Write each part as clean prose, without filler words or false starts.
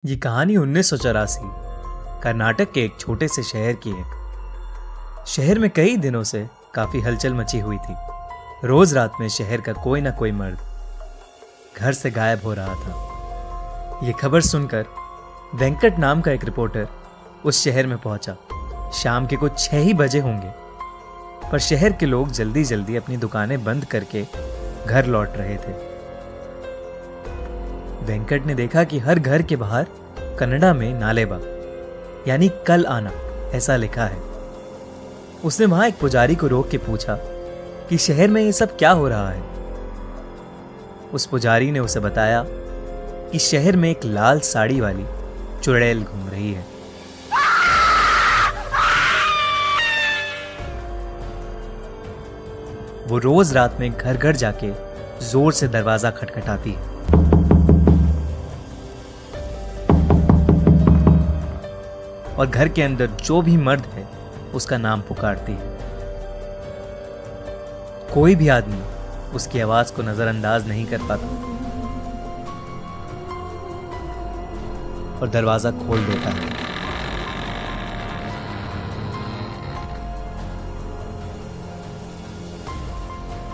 ये कहानी 1984 कर्नाटक के एक छोटे से शहर की है। शहर में कई दिनों से काफी हलचल मची हुई थी। रोज रात में शहर का कोई ना कोई मर्द घर से गायब हो रहा था। ये खबर सुनकर वेंकट नाम का एक रिपोर्टर उस शहर में पहुंचा। शाम के कुछ 6 ही बजे होंगे, पर शहर के लोग जल्दी जल्दी अपनी दुकानें बंद करके घर लौट रहे थे। वेंकट ने देखा कि हर घर के बाहर कन्नड़ा में नालेबा यानी कल आना ऐसा लिखा है। उसने वहां एक पुजारी को रोक के पूछा कि शहर में ये सब क्या हो रहा है। उस पुजारी ने उसे बताया कि शहर में एक लाल साड़ी वाली चुड़ैल घूम रही है। वो रोज रात में घर घर जाके जोर से दरवाजा खटखटाती है। और घर के अंदर जो भी मर्द है उसका नाम पुकारती है। कोई भी आदमी उसकी आवाज को नजरअंदाज नहीं कर पाता और दरवाजा खोल देता है।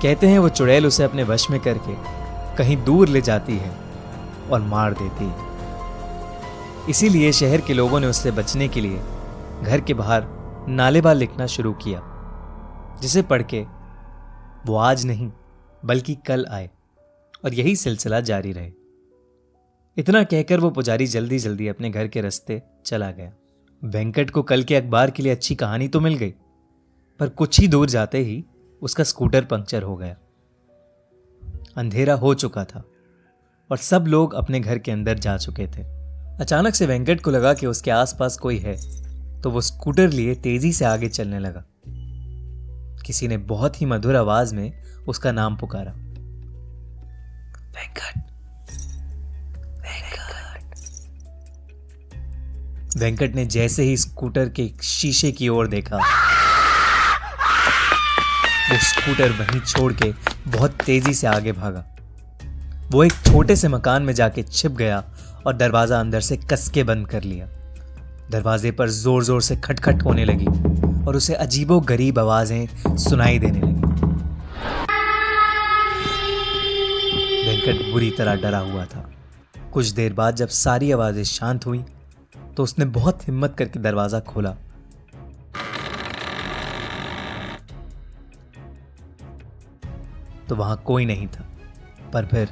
कहते हैं वो चुड़ैल उसे अपने वश में करके कहीं दूर ले जाती है और मार देती है। इसीलिए शहर के लोगों ने उससे बचने के लिए घर के बाहर नालेबा लिखना शुरू किया, जिसे पढ़ के वो आज नहीं बल्कि कल आए और यही सिलसिला जारी रहे। इतना कहकर वो पुजारी जल्दी जल्दी अपने घर के रास्ते चला गया। वेंकट को कल के अखबार के लिए अच्छी कहानी तो मिल गई, पर कुछ ही दूर जाते ही उसका स्कूटर पंक्चर हो गया। अंधेरा हो चुका था और सब लोग अपने घर के अंदर जा चुके थे। अचानक से वेंकट को लगा कि उसके आसपास कोई है, तो वो स्कूटर लिए तेजी से आगे चलने लगा। किसी ने बहुत ही मधुर आवाज में उसका नाम पुकारा, वेंकट, वेंकट। वेंकट ने जैसे ही स्कूटर के शीशे की ओर देखा, वो स्कूटर वहीं छोड़ के बहुत तेजी से आगे भागा। वो एक छोटे से मकान में जाके छिप गया और दरवाजा अंदर से कस के बंद कर लिया। दरवाजे पर जोर जोर से खटखट होने लगी और उसे अजीबो गरीब आवाजें सुनाई देने लगी। वेंकट बुरी तरह डरा हुआ था। कुछ देर बाद जब सारी आवाजें शांत हुई तो उसने बहुत हिम्मत करके दरवाजा खोला। तो वहां कोई नहीं था, पर फिर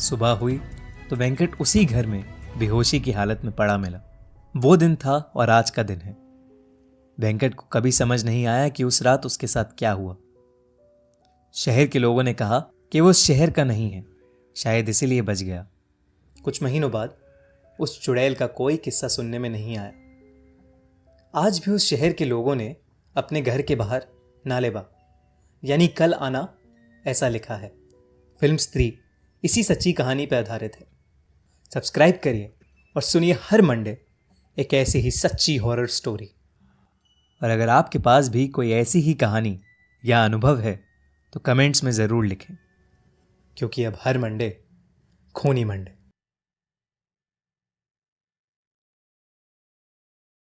सुबह हुई तो वेंकट उसी घर में बेहोशी की हालत में पड़ा मिला। वो दिन था और आज का दिन है। वेंकट को कभी समझ नहीं आया कि उस रात उसके साथ क्या हुआ। शहर के लोगों ने कहा कि वो उस शहर का नहीं है, शायद इसीलिए बच गया। कुछ महीनों बाद उस चुड़ैल का कोई किस्सा सुनने में नहीं आया। आज भी उस शहर के लोगों ने अपने घर के बाहर नालेबा यानी कल आना ऐसा लिखा है। फिल्म स्त्री इसी सच्ची कहानी पर आधारित है। सब्सक्राइब करिए और सुनिए हर मंडे एक ऐसी ही सच्ची हॉरर स्टोरी। और अगर आपके पास भी कोई ऐसी ही कहानी या अनुभव है तो कमेंट्स में ज़रूर लिखें, क्योंकि अब हर मंडे खूनी मंडे।